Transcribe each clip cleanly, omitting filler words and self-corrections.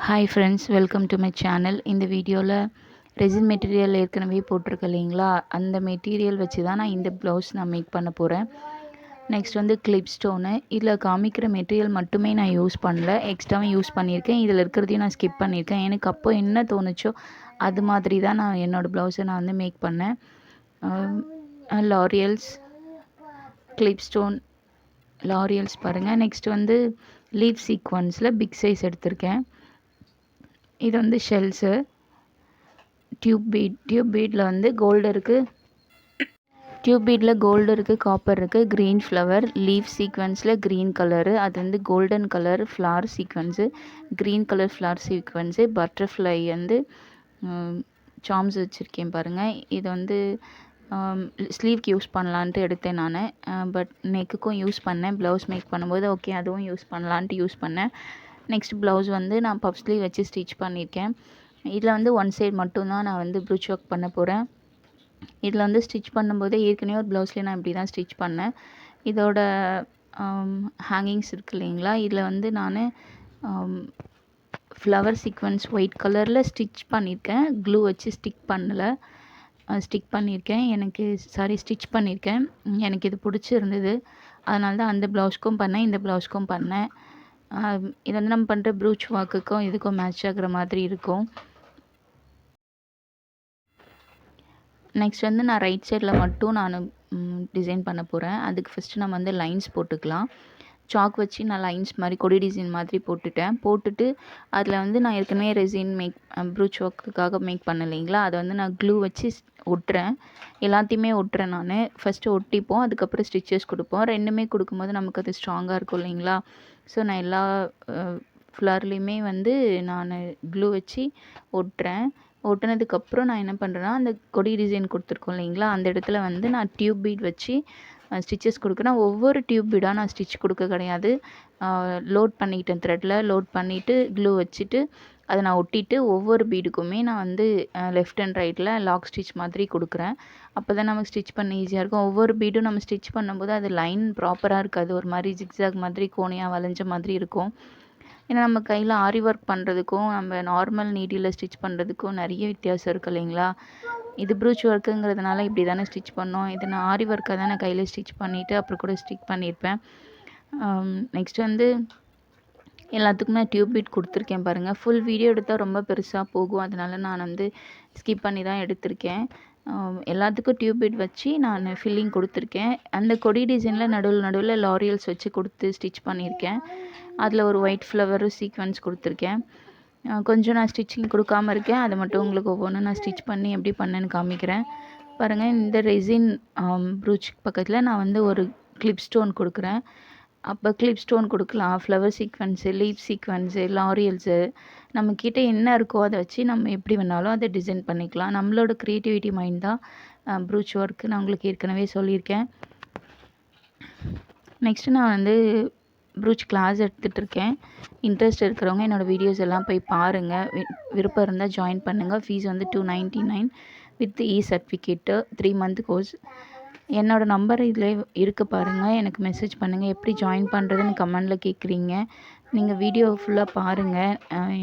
Hi friends, welcome to my channel. இந்த வீடியோவில் resin material ஏற்கனவே போட்டிருக்கு இல்லைங்களா, அந்த மெட்டீரியல் வச்சு தான் நான் இந்த ப்ளவுஸ் நான் மேக் பண்ண போகிறேன். நெக்ஸ்ட் வந்து கிளிப் ஸ்டோனு. இதில் காமிக்கிற மெட்டீரியல் மட்டுமே நான் யூஸ் பண்ணல, எக்ஸ்ட்ராவும் யூஸ் பண்ணியிருக்கேன். இதில் இருக்கிறதையும் நான் ஸ்கிப் பண்ணியிருக்கேன். எனக்கு அப்போ என்ன தோணுச்சோ அது மாதிரி தான் நான் என்னோடய ப்ளவுஸை நான் வந்து மேக் பண்ணேன். லாரியல்ஸ், கிளிப் ஸ்டோன், லாரியல்ஸ் பாருங்கள். நெக்ஸ்ட் வந்து லீஃப் சீக்வன்ஸில் பிக் சைஸ் எடுத்திருக்கேன். இது வந்து ஷெல்ஸு, டியூப் பீடில் வந்து கோல்டு இருக்குது. டியூப் பீடில் கோல்டு இருக்குது, காப்பர் இருக்குது, க்ரீன் ஃப்ளவர், லீஃப் சீக்வன்ஸில் க்ரீன் கலரு, அது வந்து golden colour flower sequins, green colour flower sequins, butterfly வந்து சாம்ஸ் வச்சுருக்கேன் பாருங்கள். இது வந்து ஸ்லீவ்க்கு யூஸ் பண்ணலான்ட்டு எடுத்தேன் நான். பட் நெக்குக்கும் யூஸ் பண்ணேன். ப்ளவுஸ் மேக் பண்ணும்போது ஓகே அதுவும் யூஸ் பண்ணலான்ட்டு யூஸ் பண்ணேன். நெக்ஸ்ட் ப்ளவுஸ் வந்து நான் பஃப் ஸ்லீவ் வச்சு ஸ்டிச் பண்ணியிருக்கேன். இதில் வந்து ஒன் சைடு மட்டும்தான் நான் வந்து ப்ரூச் ஒர்க் பண்ண போகிறேன். இதில் வந்து ஸ்டிச் பண்ணும்போதே ஏற்கனவே ஒரு ப்ளவுஸ்லேயே நான் இப்படி தான் ஸ்டிச் பண்ணேன். இதோட ஹேங்கிங்ஸ் இருக்குது இல்லைங்களா, இதில் வந்து நான் ஃப்ளவர் சீக்வன்ஸ் ஒயிட் கலரில் ஸ்டிச் பண்ணியிருக்கேன். க்ளூ வச்சு ஸ்டிச் பண்ணியிருக்கேன். ஸ்டிச் பண்ணியிருக்கேன். எனக்கு இது பிடிச்சிருந்தது, அதனால தான் அந்த ப்ளவுஸ்க்கும் பண்ணேன், இந்த ப்ளவுஸ்க்கும் பண்ணேன். இது வந்து நம்ம பண்ணுற ப்ரூச் ஒர்க்குக்கும் இதுக்கும் மேட்ச் ஆகிற மாதிரி இருக்கும். நெக்ஸ்ட் வந்து நான் ரைட் சைடில் மட்டும் நான் டிசைன் பண்ண போகிறேன். அதுக்கு ஃபஸ்ட்டு நம்ம வந்து லைன்ஸ் போட்டுக்கலாம். சாக் வச்சு நான் லைன்ஸ் மாதிரி கொடி டிசைன் மாதிரி போட்டுட்டு அதில் வந்து நான் ஏற்கனவே ரெசின் ப்ரூச் ஒர்க்குக்காக மேக் பண்ண இல்லைங்களா, அதை வந்து நான் க்ளூ வச்சு ஒட்டுறேன். எல்லாத்தையுமே ஒட்டுறேன் நான். ஃபஸ்ட்டு ஒட்டிப்போம், அதுக்கப்புறம் ஸ்டிச்சஸ் கொடுப்போம். ரெண்டுமே கொடுக்கும்போது நமக்கு அது ஸ்ட்ராங்காக இருக்கும் இல்லைங்களா. ஸோ நான் எல்லா ஃப்ளவர்லேயுமே வந்து நான் க்ளூ வச்சு ஒட்டுறேன். ஒட்டினதுக்கப்புறம் நான் என்ன பண்ணுறேன்னா, அந்த கொடி டிசைன் கொடுத்துருக்கோம் இல்லைங்களா, அந்த இடத்துல வந்து நான் டியூப் பீட் வச்சு ஸ்டிச்சஸ் கொடுக்குறேன். ஒவ்வொரு டியூப் பீடாக நான் ஸ்டிச் கொடுக்க கிடையாது. லோட் பண்ணிக்கிட்டேன், த்ரெட்டில் லோட் பண்ணிவிட்டு க்ளூ வச்சுட்டு அதை நான் ஒட்டிட்டு ஒவ்வொரு பீடுக்குமே நான் வந்து லெஃப்ட் அண்ட் ரைட்டில் லாக் ஸ்டிச் மாதிரி கொடுக்குறேன். அப்போ தான் நமக்கு ஸ்டிச் பண்ண ஈஸியாக இருக்கும். ஒவ்வொரு பீடும் நம்ம ஸ்டிச் பண்ணும்போது அது லைன் ப்ராப்பராக இருக்காது, ஒரு மாதிரி ஜிக்ஸாக் மாதிரி கோணையாக வளைஞ்ச மாதிரி இருக்கும். ஏன்னா நம்ம கையில் ஆரி ஒர்க் பண்ணுறதுக்கும் நம்ம நார்மல் நீடியில் ஸ்டிச் பண்ணுறதுக்கும் நிறைய வித்தியாசம் இருக்குது இல்லைங்களா. இது ப்ரூச் ஒர்க்குங்கிறதுனால இப்படி தானே ஸ்டிச் பண்ணோம். இது நான் ஆரி ஒர்க்காக தான் நான் கையில் ஸ்டிச் பண்ணிவிட்டு அப்புறம் கூட ஸ்டிச் பண்ணியிருப்பேன். நெக்ஸ்ட் வந்து எல்லாத்துக்கும் நான் டியூப் பீட் கொடுத்துருக்கேன் பாருங்கள். ஃபுல் வீடியோ எடுத்தால் ரொம்ப பெருசாக போகும், அதனால நான் வந்து ஸ்கிப் பண்ணி தான் எடுத்திருக்கேன். எல்லாத்துக்கும் டியூப் பீட் வச்சு நான் ஃபில்லிங் கொடுத்துருக்கேன். அந்த கொடி டிசைனில் நடுவில் லாரியல்ஸ் வச்சு கொடுத்து ஸ்டிச் பண்ணியிருக்கேன். அதில் ஒரு ஒயிட் ஃப்ளவரு சீக்வன்ஸ் கொடுத்துருக்கேன். கொஞ்சம் நான் ஸ்டிச்சிங் கொடுக்காமல் இருக்கேன், அதை மட்டும் உங்களுக்கு ஒவ்வொன்றும் நான் ஸ்டிச் பண்ணி எப்படி பண்ணேன்னு காமிக்கிறேன் பாருங்கள். இந்த ரெசின் ப்ரூச் பக்கத்தில் நான் வந்து ஒரு கிளிப் ஸ்டோன் கொடுக்குறேன். அப்போ கிளிப் ஸ்டோன் கொடுக்கலாம், ஃப்ளவர் சீக்வன்ஸு, லீஃப் சீக்வன்ஸு, லாரியல்ஸு, நம்மக்கிட்ட என்ன இருக்கோ அதை வச்சு நம்ம எப்படி வேணாலும் அதை டிசைன் பண்ணிக்கலாம். நம்மளோட க்ரியேட்டிவிட்டி மைண்ட் தான் ப்ரூச் ஒர்க்கு, நான் உங்களுக்கு ஏற்கனவே சொல்லியிருக்கேன். நெக்ஸ்ட்டு நான் வந்து ப்ரூச் கிளாஸ் எடுத்துகிட்ருக்கேன். இன்ட்ரெஸ்ட் இருக்கிறவங்க என்னோடய வீடியோஸ் எல்லாம் போய் பாருங்கள். விருப்பம் இருந்தால் ஜாயின் பண்ணுங்கள். ஃபீஸ் வந்து $299 வித் சர்டிஃபிகேட்டு, 3 மந்த் கோர்ஸ். என்னோடய நம்பர் இதில் இருக்குது பாருங்கள், எனக்கு மெசேஜ் பண்ணுங்கள். எப்படி ஜாயின் பண்ணுறதுன்னு கமெண்டில் கேட்குறீங்க. நீங்கள் வீடியோ ஃபுல்லாக பாருங்கள்,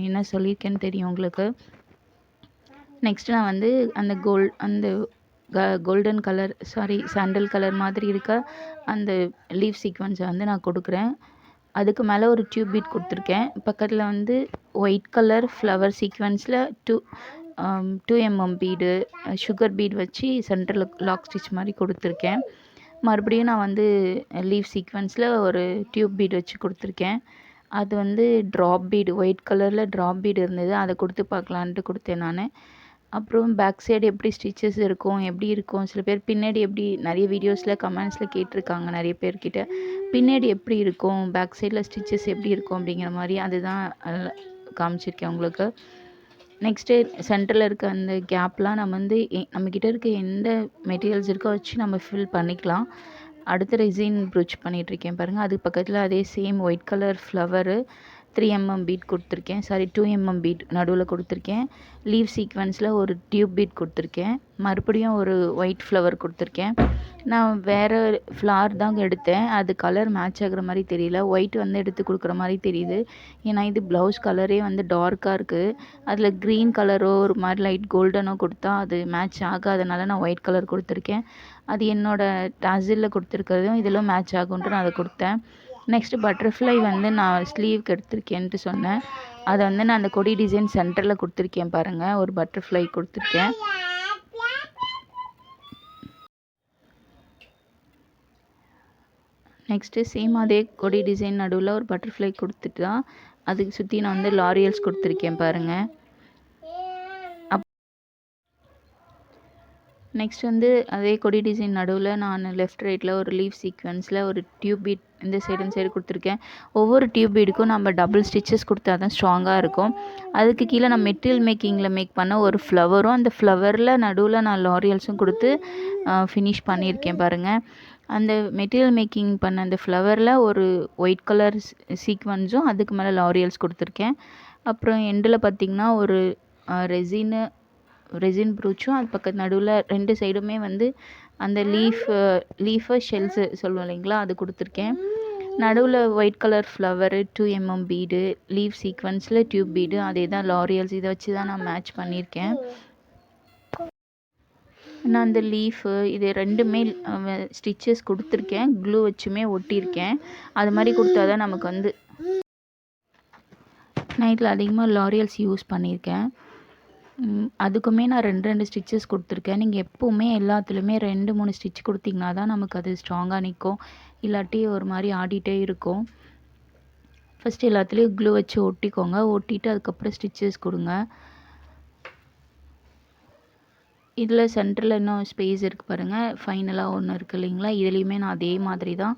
என்ன சொல்லியிருக்கேன்னு தெரியும் உங்களுக்கு. நெக்ஸ்ட்டு நான் வந்து அந்த கோல்டன் கலர் சாண்டல் கலர் மாதிரி இருக்க அந்த லீஃப் சீக்வன்ஸை வந்து நான் கொடுக்குறேன். அதுக்கு மேலே ஒரு டியூப் பீட் கொடுத்துருக்கேன். பக்கத்தில் வந்து ஒயிட் கலர் ஃப்ளவர் சீக்வன்ஸில் 2 mm பீடு, சுகர் பீட் வச்சு சென்டரில் லாக் ஸ்டிச் மாதிரி கொடுத்துருக்கேன். மறுபடியும் நான் வந்து லீஃப் சீக்வன்ஸில் ஒரு டியூப் பீட் வச்சு கொடுத்துருக்கேன். அது வந்து ட்ராப் பீடு, ஒயிட் கலரில் ட்ராப் பீடு இருந்தது, அதை கொடுத்து பார்க்கலான்ட்டு கொடுத்தேன் நான். அப்புறம் பேக் சைடு எப்படி ஸ்டிச்சஸ் இருக்கும், எப்படி இருக்கும், சில பேர் பின்னாடி எப்படி, நிறைய வீடியோஸில் கமெண்ட்ஸில் கேட்டிருக்காங்க நிறைய பேர்கிட்ட, பின்னாடி எப்படி இருக்கும், பேக் சைடில் ஸ்டிச்சஸ் எப்படி இருக்கும் அப்படிங்கிற மாதிரி, அதுதான் காமிச்சிருக்கேன் உங்களுக்கு. நெக்ஸ்ட்டு சென்டரில் இருக்க அந்த கேப்லாம் நம்ம வந்து நம்மக்கிட்ட இருக்க எந்த மெட்டீரியல்ஸ் இருக்கோ வச்சு நம்ம ஃபில் பண்ணிக்கலாம். அடுத்த ரெசின் ப்ரூச் பண்ணிகிட்ருக்கேன் பாருங்கள். அதுக்கு பக்கத்தில் அதே same white colour flower 3 mm bead கொடுத்துருக்கேன். 2 mm பீட் நடுவில் கொடுத்துருக்கேன். லீவ் சீக்வன்ஸில் ஒரு டியூப் பீட் கொடுத்துருக்கேன். மறுபடியும் ஒரு ஒயிட் ஃப்ளவர் கொடுத்துருக்கேன். நான் வேறு ஃப்ளார் தான் எடுத்தேன். அது கலர் மேட்ச் ஆகுற மாதிரி தெரியல. ஒயிட் வந்து எடுத்து கொடுக்குற மாதிரி தெரியுது. ஏன்னா இது ப்ளவுஸ் கலரே வந்து டார்க்காக இருக்குது. அதில் க்ரீன் கலரோ ஒரு மாதிரி லைட் கோல்டனோ கொடுத்தா அது மேட்ச் ஆகாதனால நான் ஒயிட் கலர் கொடுத்துருக்கேன். அது என்னோடய டாசிலில் கொடுத்துருக்கிறதும் இதிலும் மேட்ச் ஆகுன்ட்டு நான் அதை கொடுத்தேன். நெக்ஸ்ட்டு பட்டர்ஃப்ளை வந்து நான் ஸ்லீவ்க்கு எடுத்திருக்கேன்ட்டு சொன்னேன். அதை வந்து நான் அந்த கொடி டிசைன் சென்டரில் கொடுத்துருக்கேன் பாருங்கள். ஒரு பட்டர்ஃப்ளை கொடுத்துருக்கேன். நெக்ஸ்ட்டு சேம் அதே கொடி டிசைன் நடுவில் ஒரு பட்டர்ஃப்ளை கொடுத்துட்டு தான் அதுக்கு சுற்றி நான் வந்து லாரியல்ஸ் கொடுத்துருக்கேன் பாருங்கள். நெக்ஸ்ட் வந்து அதே கொடி டிசைன் நடுவில் நான் லெஃப்ட் ரைட்டில் ஒரு லீவ் சீக்வன்ஸில் ஒரு டியூப் பீட் இந்த சைடு கொடுத்துருக்கேன். ஒவ்வொரு டியூப் பீடுக்கும் நம்ம டபுள் ஸ்டிச்சஸ் கொடுத்தா தான் ஸ்ட்ராங்காக இருக்கும். அதுக்கு கீழே நான் மெட்டீரியல் மேக்கிங்கில் மேக் பண்ண ஒரு ஃப்ளவரும் அந்த ஃப்ளவரில் நடுவில் நான் லாரியல்ஸும் கொடுத்து ஃபினிஷ் பண்ணியிருக்கேன் பாருங்கள். அந்த மெட்டீரியல் மேக்கிங் பண்ண அந்த ஃப்ளவரில் ஒரு ஒயிட் கலர் சீக்வன்ஸும் அதுக்கு மேலே லாரியல்ஸ் கொடுத்துருக்கேன். அப்புறம் எண்டில் பார்த்திங்கன்னா ஒரு ரெசின் ப்ரூச்சும் அது பக்கத்து நடுவில் 2 சைடுமே வந்து அந்த லீஃபை ஷெல்ஸு சொல்லுவோம் இல்லைங்களா, அது கொடுத்துருக்கேன். நடுவில் white colour flower, 2 mm bead, leaf சீக்வன்ஸில் டியூப் பீடு, அதே தான் லாரியல்ஸ். இதை வச்சு தான் நான் மேட்ச் பண்ணியிருக்கேன். நான் அந்த லீஃபு இது 2மே ஸ்டிச்சஸ் கொடுத்துருக்கேன். க்ளூ வச்சுமே ஒட்டியிருக்கேன். அது மாதிரி கொடுத்தா தான் நமக்கு வந்து நான் இதில் அதிகமாக லாரியல்ஸ் யூஸ் பண்ணியிருக்கேன். அதுக்குமே நான் 2 ஸ்டிச்சஸ் கொடுத்துருக்கேன். நீங்கள் எப்போவுமே எல்லாத்துலேயுமே 2-3 ஸ்டிச் கொடுத்தீங்கன்னா தான் நமக்கு அது ஸ்ட்ராங்காக நிற்கும். இல்லாட்டி ஒரு மாதிரி ஆடிட்டே இருக்கும். ஃபஸ்ட்டு எல்லாத்துலேயும் க்ளூ வச்சு ஒட்டிக்கோங்க. ஒட்டிட்டு அதுக்கப்புறம் ஸ்டிச்சஸ் கொடுங்க. இதில் சென்டரில் இன்னும் ஸ்பேஸ் இருக்குது பாருங்கள். ஃபைனலாக ஒன்று இருக்குது இல்லைங்களா, இதுலேயுமே நான் அதே மாதிரி தான்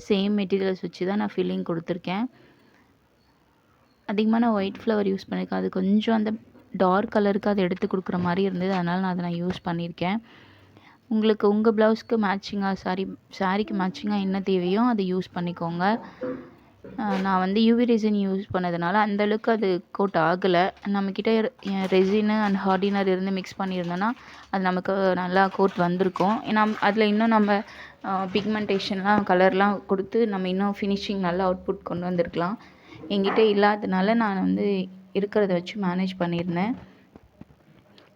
சேம் மெட்டீரியல்ஸ் வச்சு தான் நான் ஃபில்லிங் கொடுத்துருக்கேன். அதிகமாக நான் ஒயிட் ஃப்ளவர் யூஸ் பண்ணியிருக்கேன். அது கொஞ்சம் அந்த டார்க் கலருக்கு அதை எடுத்து கொடுக்குற மாதிரி இருந்தது. அதனால் நான் அதை யூஸ் பண்ணியிருக்கேன். உங்களுக்கு உங்கள் ப்ளவுஸ்க்கு மேட்சிங்காக சாரீக்கு மேட்சிங்காக என்ன தேவையோ அதை யூஸ் பண்ணிக்கோங்க. நான் வந்து யூவி ரெசின் யூஸ் பண்ணதுனால அந்தளவுக்கு அது கோட் ஆகலை. நம்மக்கிட்ட ரெசினு அண்ட் ஹார்டினர் இருந்து மிக்ஸ் பண்ணியிருந்தோன்னா அது நமக்கு நல்லா கோட் வந்திருக்கும். ஏன்னா அதில் இன்னும் நம்ம பிக்மெண்டேஷன்லாம் கலர்லாம் கொடுத்து நம்ம இன்னும் ஃபினிஷிங் நல்லா அவுட்புட் கொண்டு வந்திருக்கலாம். என்கிட்ட இல்லாததுனால நான் வந்து இருக்கிறத வச்சு மேனேஜ் பண்ணியிருந்தேன்.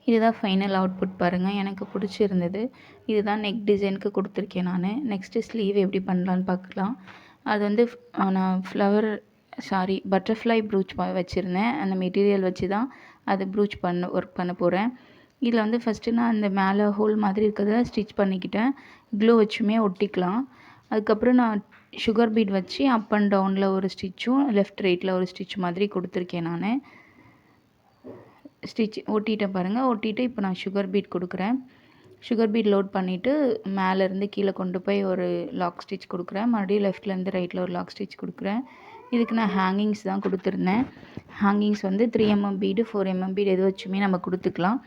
இதுதான் ஃபைனல் அவுட்புட் பாருங்கள். எனக்கு பிடிச்சிருந்தது. இதுதான் நெக் டிசைனுக்கு கொடுத்துருக்கேன் நான். நெக்ஸ்ட்டு ஸ்லீவ் எப்படி பண்ணலான்னு பார்க்கலாம். அது வந்து நான் பட்டர்ஃப்ளை ப்ரூச் வச்சுருந்தேன். அந்த மெட்டீரியல் வச்சு தான் அது ப்ரூச் ஒர்க் பண்ண போகிறேன். இதில் வந்து ஃபஸ்ட்டு நான் அந்த மேலே ஹோல் மாதிரி இருக்கிறத ஸ்டிச் பண்ணிக்கிட்டேன். க்ளூ வச்சுமே ஒட்டிக்கலாம். அதுக்கப்புறம் நான் சுகர் பீட் வச்சு அப் அண்ட் டவுனில் ஒரு ஸ்டிச்சும் லெஃப்ட் ரைட்டில் ஒரு ஸ்டிச் மாதிரி கொடுத்துருக்கேன் நான். ஸ்டிச் ஒட்டிட்டேன் பாருங்கள். ஒட்டிட்டு இப்போ நான் சுகர் பீட் கொடுக்குறேன். சுகர் பீட் லோட் பண்ணிவிட்டு மேலேருந்து கீழே கொண்டு போய் ஒரு லாக் ஸ்டிச் கொடுக்குறேன். மறுபடியும் லெஃப்ட்லேருந்து ரைட்டில் ஒரு லாக் ஸ்டிச் கொடுக்குறேன். இதுக்கு நான் ஹேங்கிங்ஸ் தான் கொடுத்துருந்தேன். ஹேங்கிங்ஸ் வந்து 3 mm பீடு 4 mm பீடு எது வச்சுமே நம்ம கொடுத்துக்கலாம்.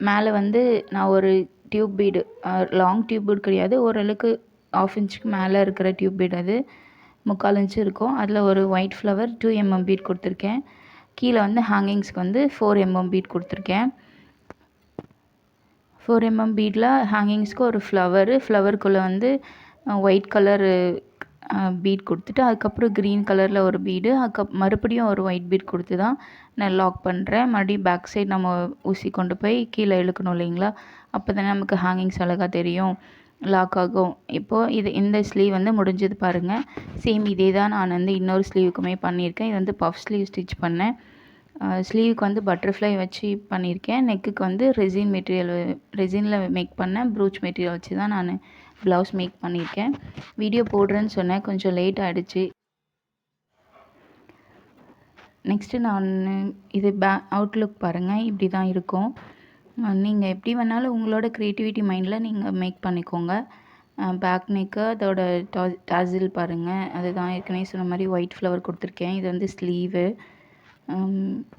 மேலே வந்து நான் ஒரு tube bead, long tube bead கிடையாது, ஓரளவுக்கு 1/2 இன்ச்சுக்கு மேலே இருக்கிற டியூப் பீட், அது 3/4 இன்ச்சு இருக்கும். அதில் ஒரு ஒயிட் ஃப்ளவர் 2 mm பீட் கொடுத்துருக்கேன். கீழே வந்து ஹேங்கிங்ஸ்க்கு வந்து 4 mm பீட் கொடுத்துருக்கேன். 4 mm பீடில் ஹேங்கிங்ஸ்க்கு ஒரு ஃப்ளவருக்குள்ளே வந்து ஒயிட் கலரு பீட் கொடுத்துட்டு அதுக்கப்புறம் க்ரீன் கலரில் ஒரு பீடு, மறுபடியும் ஒரு ஒயிட் பீட் கொடுத்து தான் நான் லாக் பண்ணுறேன். மறுபடியும் பேக் சைடு நம்ம ஊசி கொண்டு போய் கீழே இழுக்கணும் இல்லைங்களா, அப்போ தானே நமக்கு ஹேங்கிங்ஸ் அழகாக தெரியும், லாக் ஆகும். இப்போது இந்த ஸ்லீவ் வந்து முடிஞ்சது பாருங்கள். சேம் இதே தான் நான் வந்து இன்னொரு ஸ்லீவுக்குமே பண்ணியிருக்கேன். இது வந்து பஃப் ஸ்லீவ் ஸ்டிச் பண்ணேன். ஸ்லீவுக்கு வந்து பட்டர்ஃப்ளை வச்சு பண்ணியிருக்கேன். நெக்குக்கு வந்து ரெசினில் மேக் பண்ணேன். ப்ரூச் மெட்டீரியல் வச்சு தான் நான் ப்ளவுஸ் மேக் பண்ணியிருக்கேன். வீடியோ போடுறேன்னு சொன்னேன், கொஞ்சம் லேட் ஆகிடுச்சு. நெக்ஸ்ட்டு நான் இது அவுட்லுக் பாருங்கள், இப்படி தான் இருக்கும். நீங்கள் எப்படி வேணாலும் உங்களோட க்ரியேட்டிவிட்டி மைண்டில் நீங்கள் மேக் பண்ணிக்கோங்க. பேக் நெக்கு, அதோட டாசில் பாருங்கள், அதுதான் ஏற்கனவே சொன்ன மாதிரி ஒயிட் ஃப்ளவர் கொடுத்துருக்கேன். இது வந்து ஸ்லீவு.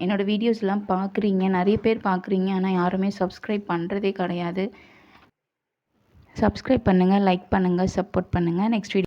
என்னோடய வீடியோஸ்லாம் பார்க்குறீங்க, நிறைய பேர் பார்க்குறீங்க, ஆனால் யாருமே சப்ஸ்கிரைப் பண்ணுறதே கிடையாது. சப்ஸ்கிரைப் பண்ணுங்கள், லைக் பண்ணுங்கள், சப்போர்ட் பண்ணுங்கள். Next video